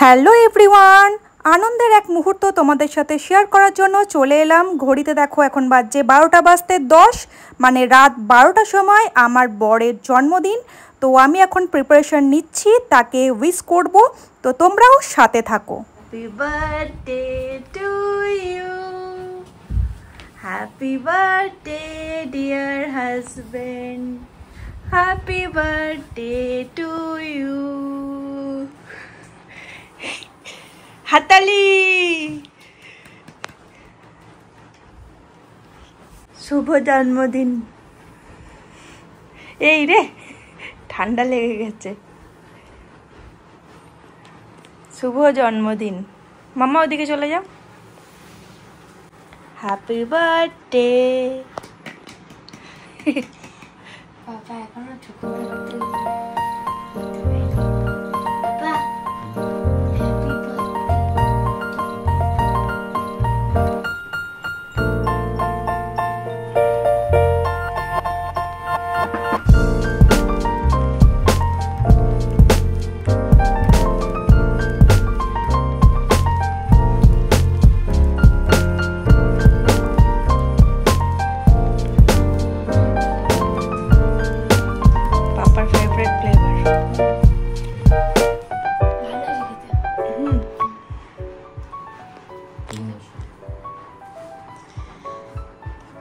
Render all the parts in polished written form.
Hello everyone, আনন্দের এক মুহূর্ত তোমাদের সাথে শেয়ার করার জন্য চলে এলাম। ঘড়িতে দেখো এখন বাজছে 12টা বাজতে 10, মানে রাত 12টার সময় আমার বরের জন্মদিন। তো আমি এখন প্রিপারেশন নিচ্ছি, তাকে উইশ করব। তো তোমরাও সাথে থাকো। Happy birthday to you, happy birthday dear husband, happy birthday to you. হাতালি, শুভ জন্মদিন। এই রে, ঠান্ডা লেগে গেছে। শুভ জন্মদিন। মাম্মা ওদিকে চলে যাও। Happy birthday. বাবা এখনো ছোট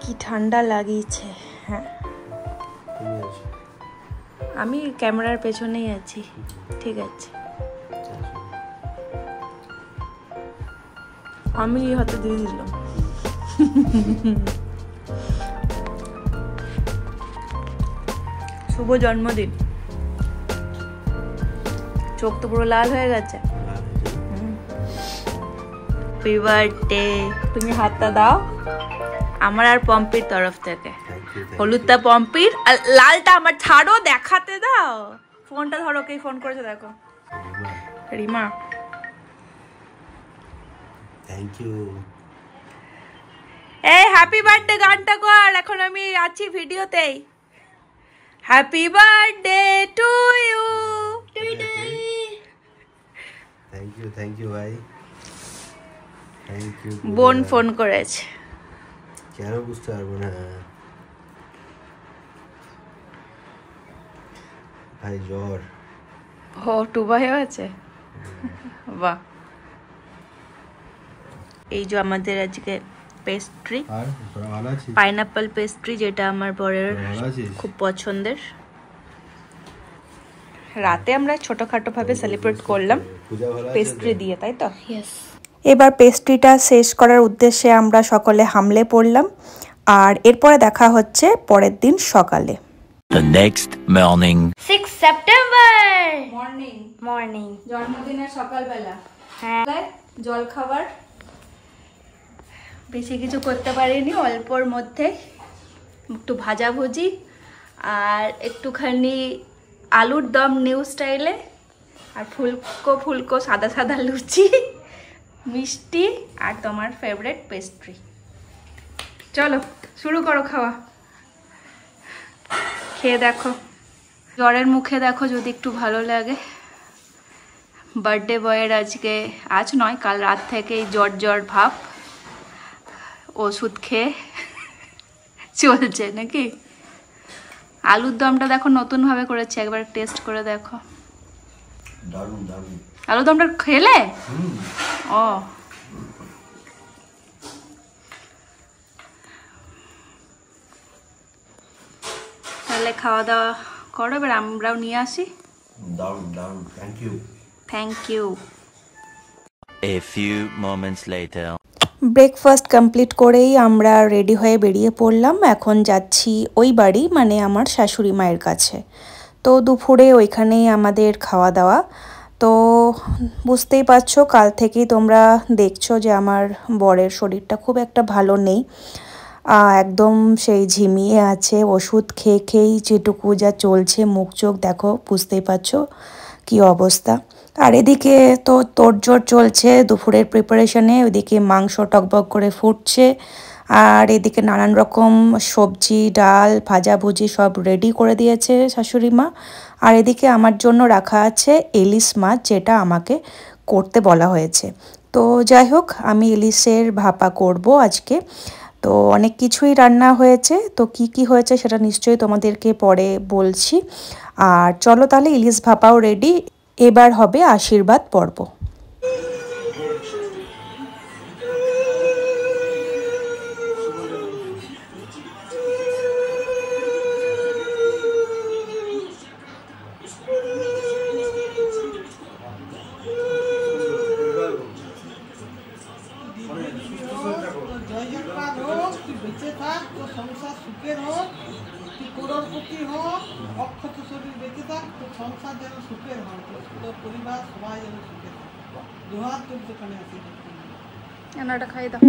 কি ঠান্ডা লাগিয়েছে। হ্যাঁ, আমি ক্যামেরার পেছনেই আছি। ঠিক আছে, আমি হাতে দিয়ে দিলাম। শুভ জন্মদিন। চোখ তো পুরো লাল হয়ে গেছে। Happy birthday. তুমি হাতটা দাও আমার আর পম্পির তরফ থেকে। হলুদটা পম্পির আর লালটা আমার। ছাড়ো, দেখাতে দাও। ফোনটা ধরো, কে ফোন করেছে দেখো। রিমা। Thank you. এই হ্যাপি বার্থডে গানটা কর, এখন আমি আছি ভিডিওতেই। Happy birthday to you. Thank you ভাই, থ্যাংক ইউ। বোন ফোন করেছে। কেন বুঝতে পারবো না ভাই, জ্বর। ও টুবা হয়ে আছে। বাহ। এই যে আমাদের আজকে পেস্ট্রি, পাইনাপল পেস্ট্রি, যেটা আমার বরের খুব পছন্দের। রাতে আমরা ছোটখাটো ভাবে সেলিব্রেট করলাম পেস্ট্রি দিয়ে, তাই তো? এবার পেস্ট্রিটা শেষ করার উদ্দেশ্যে আমরা সকলে হামলে পড়লাম। আর এরপরে দেখা হচ্ছে পরের দিন সকালে। The next morning. 6 September morning জন্মদিনের সকালবেলা। হ্যাঁ, জল খাবার বেশি কিছু করতে পারিনি, অল্পর মধ্যে একটু ভাজাভুজি আর একটুখানি আলুর দম নিউ স্টাইলে, আর ফুলকো ফুলকো সাদা সাদা লুচি, মিষ্টি, আর তোমার ফেভারিট পেস্ট্রি। চলো শুরু করো খাওয়া। খেয়ে দেখো, জ্বরের মুখে দেখো যদি একটু ভালো লাগে। বার্থডে বয়ের আজকে, আজ নয় কাল রাত থেকেই জ্বর জ্বর ভাব, ওষুধ খেয়ে চলছে নাকি। আলুর দমটা দেখো নতুনভাবে করেছে, একবার টেস্ট করে দেখো। আলুর দমটা খেলে? ও তাহলে খাওয়া দাওয়া করো, এবার আমরাও নিয়ে আসি। Thank you. A few moments later. Breakfast complete করেই আমরা রেডি হয়ে বেরিয়ে পড়লাম। এখন যাচ্ছি ওই বাড়ি, মানে আমার শাশুড়ি মায়ের কাছে। তো দুপুরে ওইখানেই আমাদের খাওয়া দাওয়া। তো বুঝতেই পারছো, কাল থেকেই তোমরা দেখছো যে আমার বরের শরীরটা খুব একটা ভালো নেই, একদম সেই ঝিমিয়ে আছে। ওষুধ খেয়ে খেয়েই যেটুকু যা চলছে, মুখ চোখ দেখো, বুঝতেই পারছো কি অবস্থা। আর এদিকে তো তোড়জোড় চলছে দুপুরের প্রিপারেশনে। ওইদিকে মাংস টকবক করে ফুটছে, আর এদিকে নানান রকম সবজি ডাল ভাজাভুজি সব রেডি করে দিয়েছে শাশুড়ি মা। আর এদিকে আমার জন্য রাখা আছে ইলিশ মাছ, যেটা আমাকে করতে বলা হয়েছে। তো যাই হোক, আমি ইলিশের ভাপা করব আজকে। তো অনেক কিছুই রান্না হয়েছে, তো কি কি হয়েছে সেটা নিশ্চয়ই তোমাদেরকে পরে বলছি। আর চলো তাহলে, ইলিশ ভাপাও রেডি, এবার হবে আশীর্বাদ পর্ব। জয় জগন্নাথ হোক, তুই বেঁচে থাক, তোর সংসার সুখের হোক, তুই করোড়পতি হোক, অক্ষত শরীর বেঁচে থাক, তোর সংসার যেন সুখের হয়, তোর পরিবার সবাই যেন সুখে থাকে। দুহাত তোর দোকানে আসি রান্নাটা খাই দাও।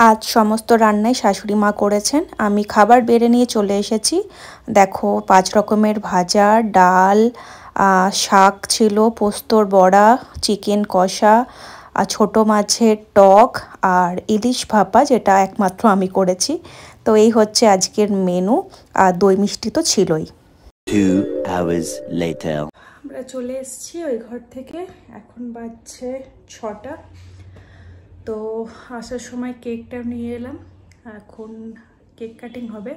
আজ সমস্ত রান্নাই শাশুড়ি মা করেছেন, আমি খাবার বেড়ে নিয়ে চলে এসেছি। দেখো, 5 রকমের ভাজা, ডাল, শাক ছিল, পোস্তর বড়া, চিকেন কষা, ছোটো মাছের টক আর ইলিশ ভাপা, যেটা একমাত্র আমি করেছি। তো এই হচ্ছে আজকের মেনু, আর দই মিষ্টি তো ছিলই। 2 hours later. আমরা চলে এসেছি ওই ঘর থেকে, এখন বাজছে 6টা। তো আসার সময় কেকটা নিয়ে এলাম, এখন কেক কাটিং হবে।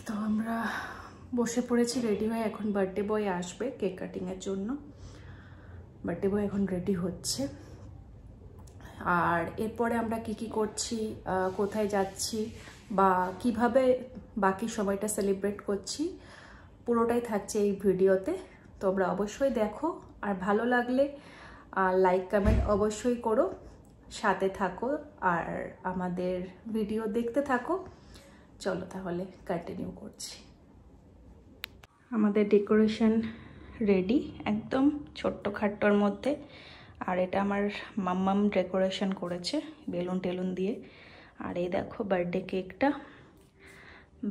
তো আমরা বসে পড়েছি রেডি হয়ে, এখন বার্থডে বয় আসবে কেক কাটিংয়ের জন্য। বার্থডে বয় এখন রেডি হচ্ছে। আর এরপরে আমরা কি করছি, কোথায় যাচ্ছি বা কিভাবে বাকি সময়টা সেলিব্রেট করছি, পুরোটাই থাকছে এই ভিডিওতে। তোমরা অবশ্যই দেখো, আর ভালো লাগলে লাইক কমেন্ট অবশ্যই করো, সাথে থাকো আর আমাদের ভিডিও দেখতে থাকো। চলো তাহলে কন্টিনিউ করছি। আমাদের ডেকোরেশন রেডি, একদম ছোট্ট খাট্টোর মধ্যে। আর এটা আমার মাম্মাম ডেকোরেশন করেছে বেলুন টেলুন দিয়ে। আর এই দেখো বার্থডে কেকটা,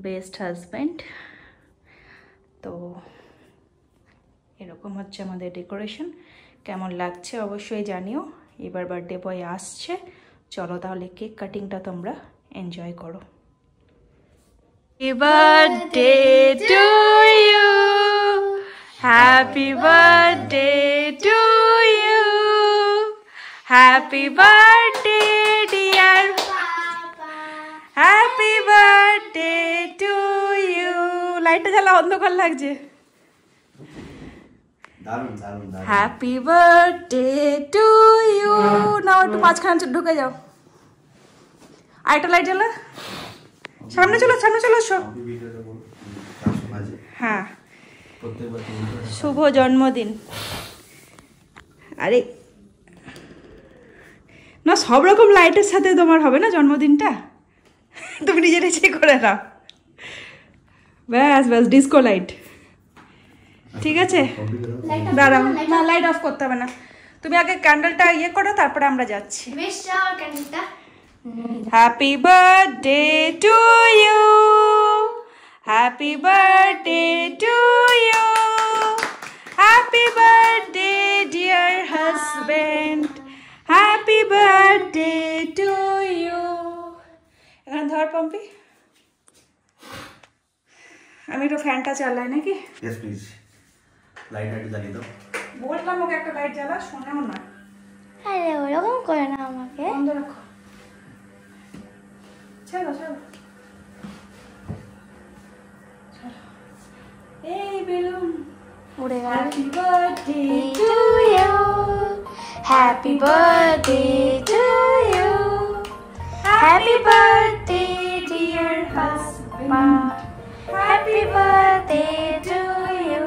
বেস্ট হাজব্যান্ড। তো এরকম হচ্ছে আমাদের ডেকোরেশন। কেমন লাগছে অবশ্যই জানিও। এবার বার্থডে বয় আসছে, চলো তাহলে কেক কাটিংটা তোমরা এনজয় করো। Happy birthday to you, happy birthday to you, happy birthday dear, happy birthday to you. লাইটটা জ্বালা, অন্ধকার লাগছে। Happy birthday to you. নাও একটু মাঝখানে ঢুকে যাও, আরেকটা লাইট জ্বালা, সামনে চলো সামনে চলো। হ্যাঁ, শুভ জন্মদিন। আরে না, সব রকম লাইটের সাথে তোমার হবে না জন্মদিনটা, তুমি নিজে নিজেই করে নাও। ব্যাস ব্যাস, ডিস্কো লাইট। ঠিক আছে, দাঁড়াও, না লাইট অফ করতে হবে না, তুমি আগে ক্যান্ডেলটা ইয়ে করো, তারপরে আমরা যাচ্ছি। Happy birthday to you, happy birthday to you, happy birthday dear husband, happy birthday to you. এখন ধর পম্পি, আমি একটু ফ্যানটা চালাই নাকি? ইয়েস প্লিজ, লাইটটা জ্বালিয়ে দাও। বললাম ওকে একটা লাইট জ্বালা, শোনেও না। আরে ওরকম করে না, আমাকে বন্ধ রাখো, চলো চলো। এই বেলুন উড়ে গেল। Happy birthday to you, happy birthday to you, happy birthday dear husband, happy birthday birthday to you.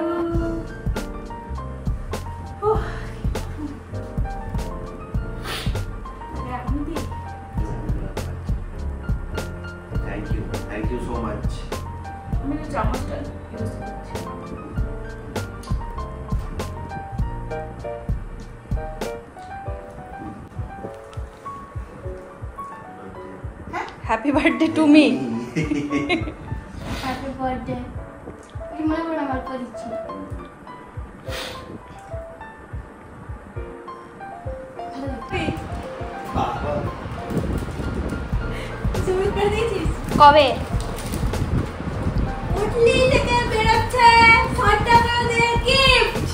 Thank you so much. আমি চামচটা ইউজ করছি। Happy birthday to me. Happy birthday. এই মনে করে আমার করেছি। কবে উঠলি থেকে বেরোচ্ছে ফটাফটের গিফট।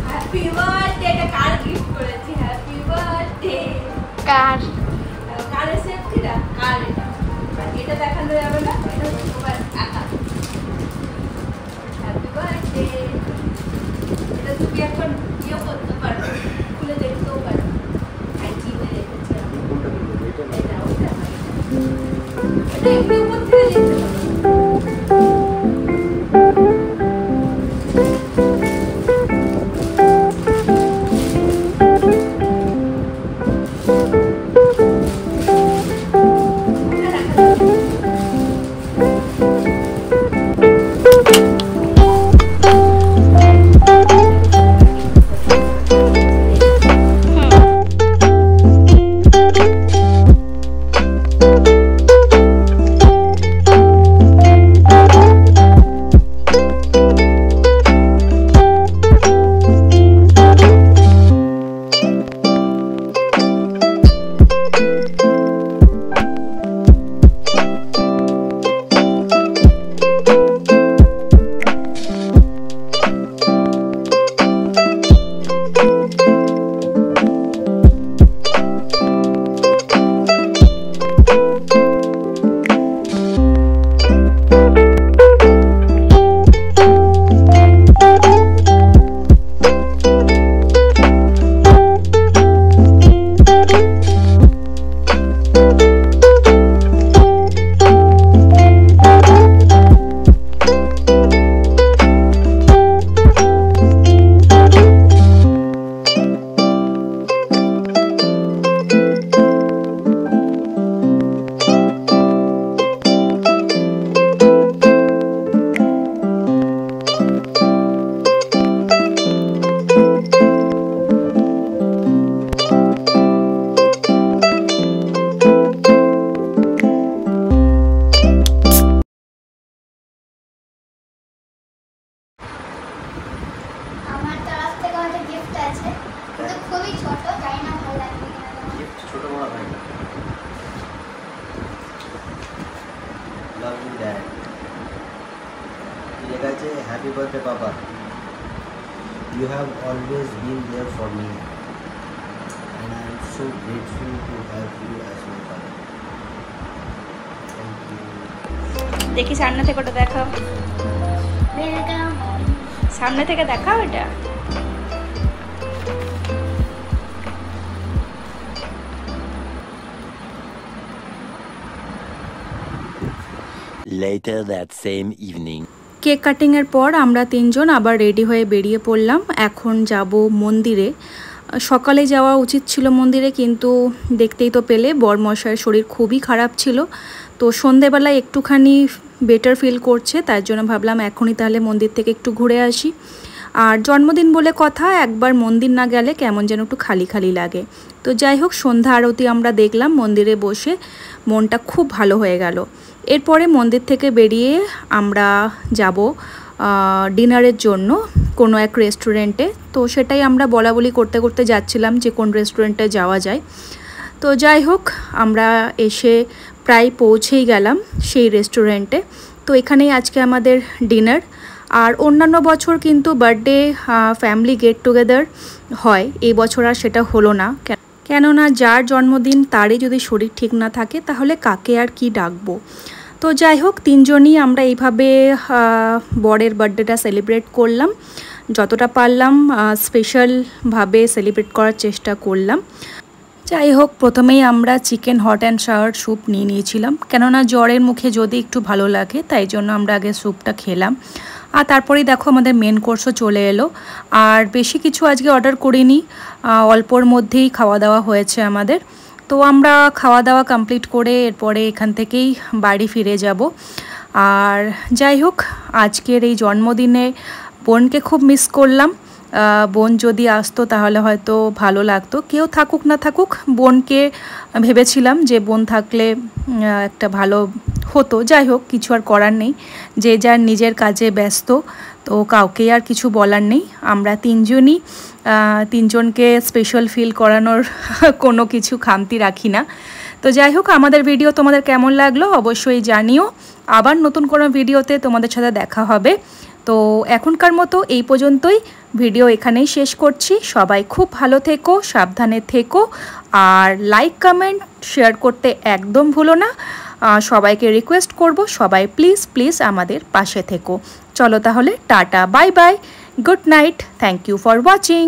Happy birthday. এটা কার গিফট করেছি? হ্যাপি বার্থডে কার? কারের সেফ কিরা কার এটা? এটা দেখানো যাবে না, এটা সবার একা। Happy birthday. এটা তুমি এখন ইয়ে করতে পারো, খুলে দেখতেও পারো। আর চিনে রেখেছি আমি। এটা ওটা এটা এমনি উপর থেকে দেখতে পারো। Happy birthday, Papa. You have always been there for me, and I am so grateful to have you as my father. Thank you. দেখি সামনে থেকে ওটা দেখাও, সামনে থেকে দেখাও এটা। Later that same evening. Cake কাটিংয়ের পর আমরা তিনজন আবার রেডি হয়ে বেরিয়ে পড়লাম। এখন যাব মন্দিরে। সকালে যাওয়া উচিত ছিল মন্দিরে, কিন্তু দেখতেই তো পেলে বরমশাইয়ের শরীর খুবই খারাপ ছিল। তো সন্ধেবেলায় একটুখানি বেটার ফিল করছে, তার জন্য ভাবলাম এখনই তাহলে মন্দির থেকে একটু ঘুরে আসি। আর জন্মদিন বলে কথা, একবার মন্দির না গেলে কেমন যেন একটু খালি খালি লাগে। তো যাই হোক, সন্ধ্যা আরতি আমরা দেখলাম মন্দিরে বসে, মনটা খুব ভালো হয়ে গেল। এরপরে মন্দির থেকে বেরিয়ে আমরা যাব ডিনারের জন্য কোনো এক রেস্টুরেন্টে। তো সেটাই আমরা বলাবলি করতে করতে যাচ্ছিলাম যে কোন রেস্টুরেন্টে যাওয়া যায়। তো যাই হোক, আমরা এসে প্রায় পৌঁছেই গেলাম সেই রেস্টুরেন্টে। তো এখানেই আজকে আমাদের ডিনার। আর অন্যান্য বছর কিন্তু বার্থডে ফ্যামিলি গেট টুগেদার হয়, এই বছর আর সেটা হলো না। কেননা যার জন্মদিন তারই যদি শরীর ঠিক না থাকে তাহলে কাকে আর কি ডাকবো। তো যাই হোক, তিনজনই আমরা এইভাবে বরের বার্থডেটা সেলিব্রেট করলাম, যতটা পারলাম স্পেশালভাবে সেলিব্রেট করার চেষ্টা করলাম। যাই হোক, প্রথমেই আমরা chicken hot and shower soup নিয়ে নিয়েছিলাম, কেননা জ্বরের মুখে যদি একটু ভালো লাগে তাই জন্য আমরা আগে স্যুপটা খেলাম। আর তারপরেই দেখো আমাদের মেন কোর্সও চলে এলো। আর বেশি কিছু আজকে অর্ডার করিনি, অল্পর মধ্যেই খাওয়া দাওয়া হয়েছে আমাদের। তো আমরা খাওয়া দাওয়া কমপ্লিট করে এরপরে এখান থেকেই বাড়ি ফিরে যাব। আর যাই হোক, আজকের এই জন্মদিনে বোনকে খুব মিস করলাম। বোন যদি আসতো তাহলে হয়তো ভালো লাগতো, কেউ থাকুক না থাকুক বোনকে ভেবেছিলাম যে বোন থাকলে একটা ভালো হতো। যাই হোক, কিছু আর করার নেই, যে যার নিজের কাজে ব্যস্ত, তো কাউকেই আর কিছু বলার নেই। আমরা তিনজনকে স্পেশাল ফিল করানোর কোনো কিছু খামতি রাখি না। তো যাই হোক, আমাদের ভিডিও তোমাদের কেমন লাগলো অবশ্যই জানিও। আবার নতুন কোনো ভিডিওতে তোমাদের সাথে দেখা হবে। তো এখনকার মতো এই পর্যন্তই, ভিডিও এখানেই শেষ করছি। সবাই খুব ভালো থেকো, সাবধানে থেকো, আর লাইক কমেন্ট শেয়ার করতে একদম ভুলো না। সবাইকে রিকোয়েস্ট করব, সবাই প্লিজ প্লিজ আমাদের পাশে থেকো। চলো তাহলে, টাটা, bye bye, good night, thank you for watching.